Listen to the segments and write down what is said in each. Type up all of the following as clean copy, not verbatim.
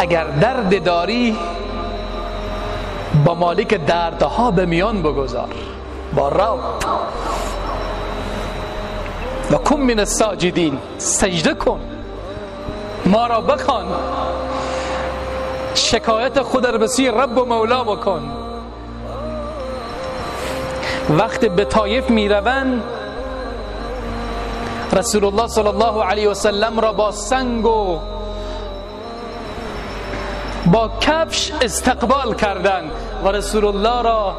اگر درد داری با مالک دردها به میان بگذار، با رب. و کن من الساجدین، سجده کن، ما را بخوان، شکایت خود را به سوی رب و مولا بکن. وقت به طایف می روند رسول الله صلی الله علیه و سلم را با سنگ و با کفش استقبال کردند و رسول الله را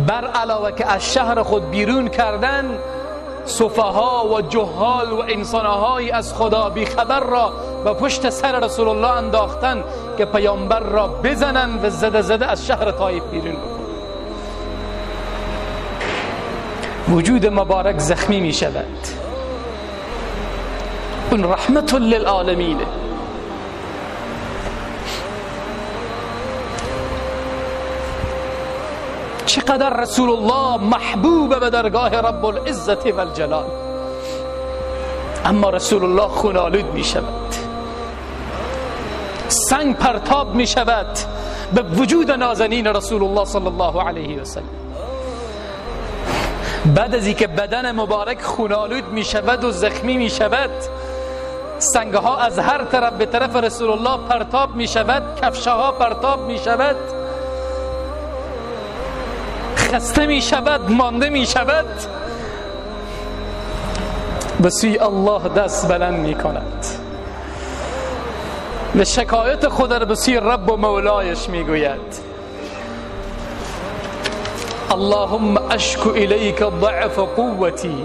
بر علاوه که از شهر خود بیرون کردند، سفها و جهال و انسان‌های از خدا بیخبر را به پشت سر رسول الله انداختند که پیامبر را بزنند و زده زده از شهر طایف بیرون بکنند. وجود مبارک زخمی می شود. اون رحمت للعالمین. چقدر رسول الله محبوب به درگاه رب العزت و الجلال، اما رسول الله خونالود می شود، سنگ پرتاب می شود به وجود نازنین رسول الله صلی الله علیه و سلم. بعد از اینکه بدن مبارک خونالود می شود و زخمی می شود، سنگها از هر طرف به طرف رسول الله پرتاب می شود، کفشها پرتاب می شود، خسته می شود، مانده می شود، به سوی الله دست بلند می کند، به شکایت خود را به سوی رب و مولایش می گوید اللهم اشکو الیک ضعف قوتی.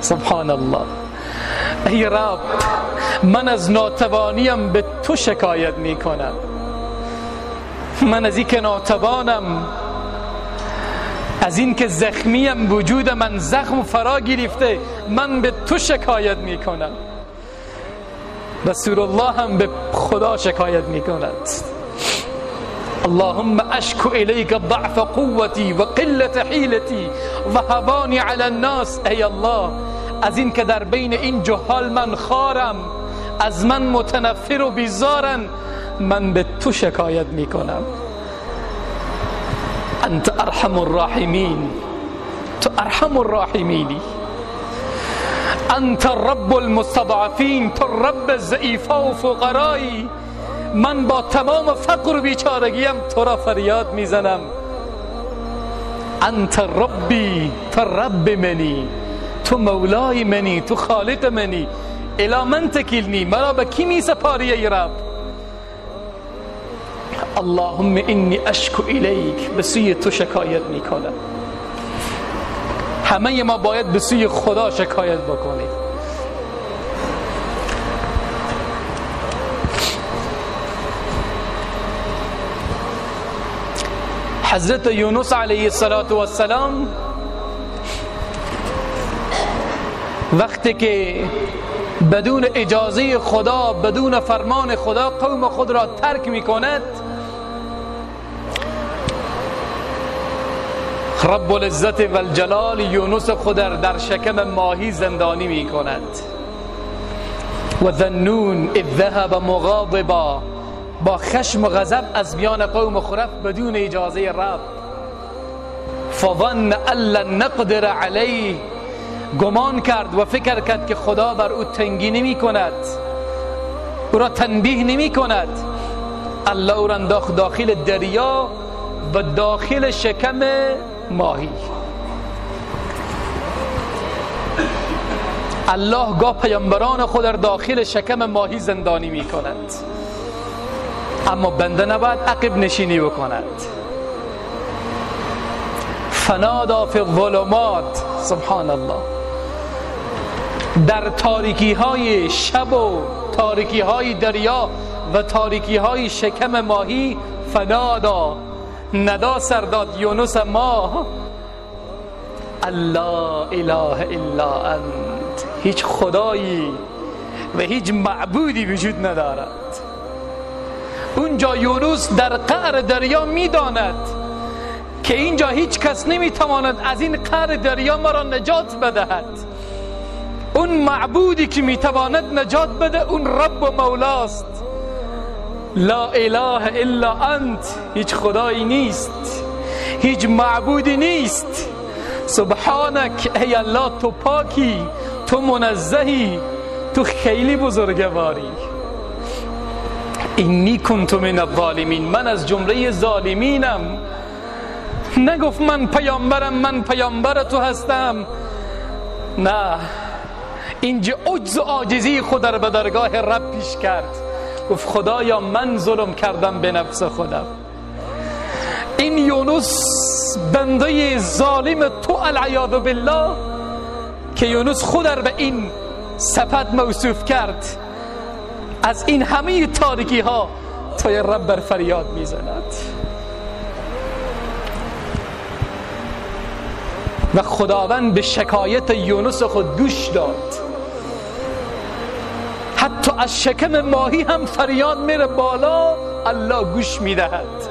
سبحان الله. ای رب، من از ناتوانیم به تو شکایت می کنم، من از این که ناتوانم، از این که زخمیم، وجود من زخم فرا گرفته، من به تو شکایت می کنم. رسول الله هم به خدا شکایت می کند اللهم اشکو الیک ضعف قوتی و قلت حیلتی و هوانی علی الناس. ای الله، از این که در بین این جهال من خارم، از من متنفر و بیزارن، من به تو شکایت می کنم. انت ارحم الراحمین، تو ارحم الراحمینی. انت رب المستضعفین، تو رب ضعیفا و فقرایی. من با تمام فقر و بیچارگیم تو را فریاد میزنم. انت ربی، تو رب منی، تو مولای منی، تو خالق منی. الی من تکلنی، مرا به کی می سپاری ای رب؟ اللهم انی اشکو الیک، به سوی تو شکایت می کنم. همه ما باید به سوی خدا شکایت بکنیم. حضرت یونس علیه السلام وقتی که بدون اجازه خدا، بدون فرمان خدا قوم خود را ترک می کند، رب العزت و الجلال یونس خود در شکم ماهی زندانی می کند. و ذنون اذ ذهب مغاضبا، با خشم و غضب از میان قوم خرف بدون اجازه رب. فظن ان لن نقدر علیه، گمان کرد و فکر کرد که خدا بر او تنگی نمی کند، او را تنبیه نمی کند. الله او را انداخت داخل دریا و داخل شکم ماهی. الله گاه پیامبران خود در داخل شکم ماهی زندانی می کند، اما بنده نباید عقب نشینی بکند. فنادا فی الظلمات، سبحان الله، در تاریکی های شب و تاریکی های دریا و تاریکی های شکم ماهی، فنادا، ندا سرداد یونس ما، الله اله الا انت، هیچ خدایی و هیچ معبودی وجود ندارد. اونجا یونس در قعر دریا میداند که اینجا هیچ کس نمیتواند از این قعر دریا مرا نجات بدهد. اون معبودی که میتواند نجات بده اون رب و مولاست. لا اله الا انت، هیچ خدایی نیست، هیچ معبودی نیست. سبحانک، ای الله تو پاکی، تو منزهی، تو خیلی بزرگواری. اینی کنت من الظالمین، من از جمله ظالمینم. نگفت من پیامبرم، من پیامبر تو هستم، نه، اینجا عجز و عاجزی خود را به درگاه رب پیش کرد. گفت خدایا من ظلم کردم به نفس خودم. این یونس بنده ظالم تو العیاذ بالله که یونس خود را به این صفت موصوف کرد، از این همه تاریکی ها توی رب بر فریاد میزند. و خداوند به شکایت یونس خود گوش داد. حتی از شکم ماهی هم فریاد میره بالا، الله گوش میدهد.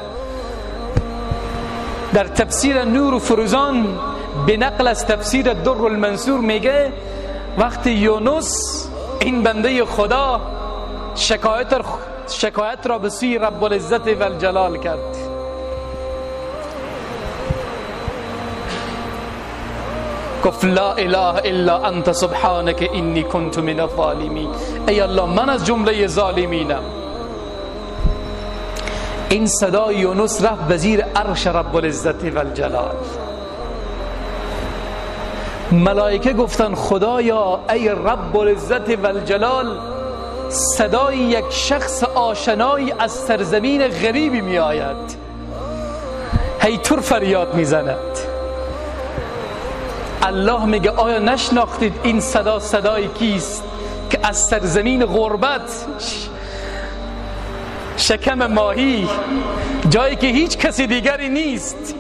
در تفسیر نور و فروزان به نقل از تفسیر در المنصور میگه وقتی یونس این بنده خدا شکایت را به سوی رب العزت و الجلال کرد، گفت لا اله الا انت سبحانك انی کنت من الظالمین، ای الله من از جمله ظالمینم. این صدای یونس رفت به زیر عرش رب العزت و الجلال. ملائکه گفتن خدایا ای رب العزت و الجلال، صدای یک شخص آشنایی از سرزمین غریبی می آید، هیتر فریاد می زند. الله میگه آیا نشناختید این صدا صدای کیست که از سرزمین غربت، شکم ماهی، جایی که هیچ کسی دیگری نیست،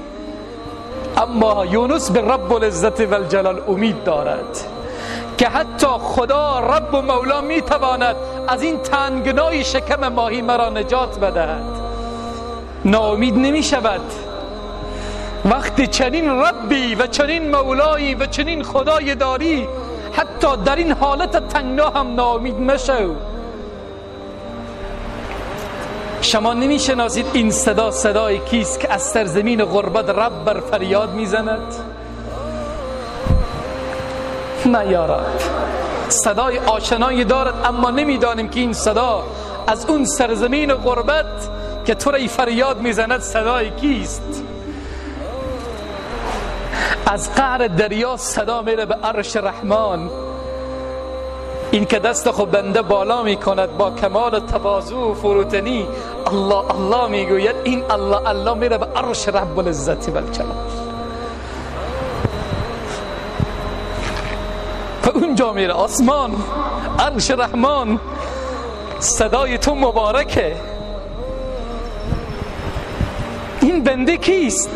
اما یونس به رب العزت و الجلال امید دارد که حتی خدا رب و مولا میتواند از این تنگنای شکم ماهی مرا نجات بدهد. ناامید نمی شود. وقتی چنین ربی و چنین مولایی و چنین خدای داری، حتی در این حالت تنگنا هم ناامید مشو. شما نمی شناسید این صدا صدای کیست که از سرزمین غربت رب بر فریاد می زند؟ نه یا رب، صدای آشنایی دارد اما نمی دانیم که این صدا از اون سرزمین غربت که تو را فریاد می زند صدای کیست. از قعر دریا صدا میره به عرش رحمان. این که دست خود بنده بالا میکند با کمال تواضع و فروتنی الله الله میگوید، این الله الله میره به عرش رب العزت و الجلال و اونجا میره آسمان، عرش رحمان. صدای تو مبارکه. این بنده کیست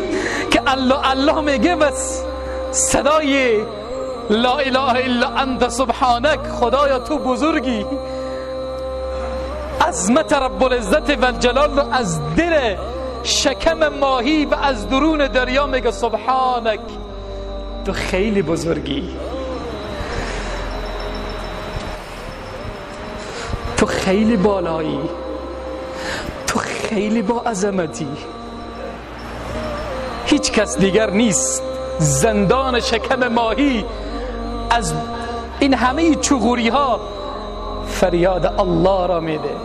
که الله الله میگه بس صدای لا اله الا انت سبحانک، خدایا تو بزرگی، عظمت رب العزت و الجلال رو از دل شکم ماهی و از درون دریا میگه سبحانک، تو خیلی بزرگی، تو خیلی بالایی، تو خیلی با عظمتی. هیچ کس دیگر نیست. زندان شکم ماهی از این همه چغوری ها فریاد الله را میده.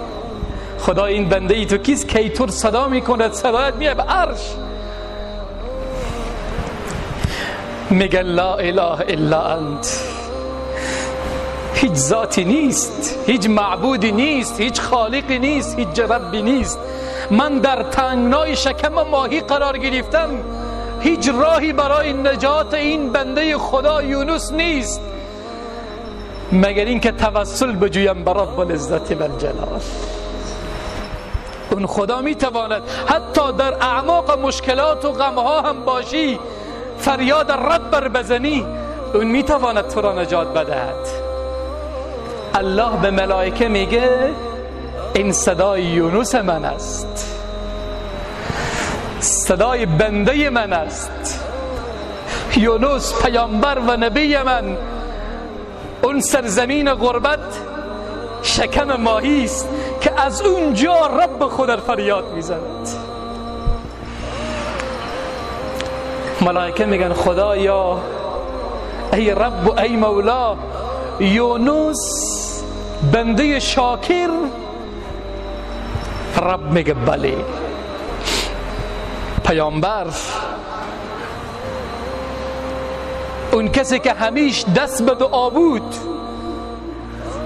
خدا این بنده ای تو کیست که طور صدا میکند، صدایت میه به عرش، میگه لا اله الا انت، هیچ ذاتی نیست، هیچ معبودی نیست، هیچ خالقی نیست، هیچ ربی نیست. من در تنگنای شکم ماهی قرار گرفتم، هیچ راهی برای نجات این بنده خدا یونس نیست مگر این که توسل بجویم به رب العزت و الجلال. اون خدا میتواند حتی در اعماق مشکلات و غمها هم باشی، فریاد رب بر بزنی، اون میتواند تو را نجات بدهد. الله به ملائکه میگه این صدای یونس من است، صدای بنده من است. یونس پیامبر و نبی من، اون سرزمین غربت شکم ماهی است که از اونجا رب خود فریاد میزند. ملائکه میگن خدایا، ای رب و ای مولا، یونس بنده شاکر؟ رب میگه بله. پیامبر، اون کسی که همیش دست به دعا بود،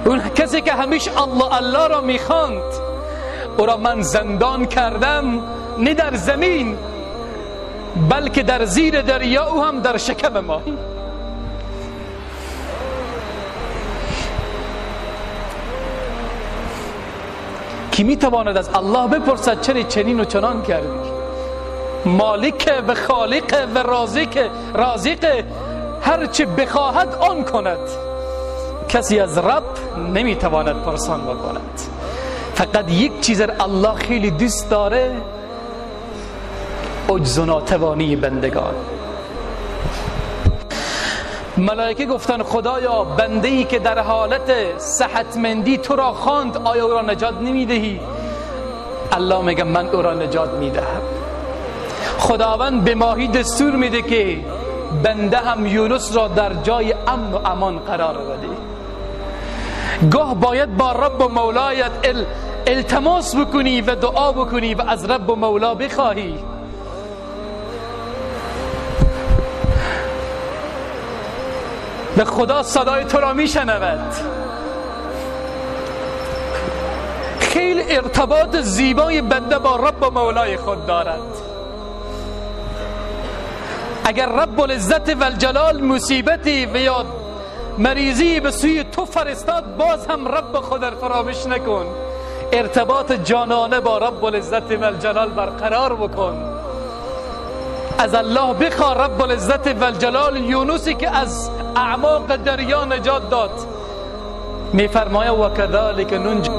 اون کسی که همیش الله الله را میخواند، او را من زندان کردم، نه در زمین بلکه در زیر دریا، او هم در شکم ما. کی میتواند از الله بپرسد چرا چنین و چنان کردی؟ مالک و خالق و رازق هرچه بخواهد آن کند. کسی از رب نمیتواند پرسان بکند. فقط یک چیز الله خیلی دوست داره، عجز و ناتوانی بندگان. ملائکه گفتن خدایا، بنده ای که در حالت صحتمندی تو را خواند، آیا او را نجات نمیدهی؟ الله میگه من او را نجات میدهم. خداوند به ماهی دستور میده که بنده هم یونس را در جای امن و امان قرار بده. گاه باید با رب و مولایت التماس بکنی و دعا بکنی و از رب و مولا بخواهی. و خدا صدای تو را میشنود. خیلی ارتباط زیبای بنده با رب و مولای خود دارد. اگر رب العزت والجلال مصیبتی و یا مریضی به سوی تو فرستاد، باز هم رب خود را فراموش نکن. ارتباط جانانه با رب العزت والجلال برقرار بکن. از الله بخواه رب العزت والجلال یونسی که از اعماق دریا نجات داد. میفرماید و کذالک ننجی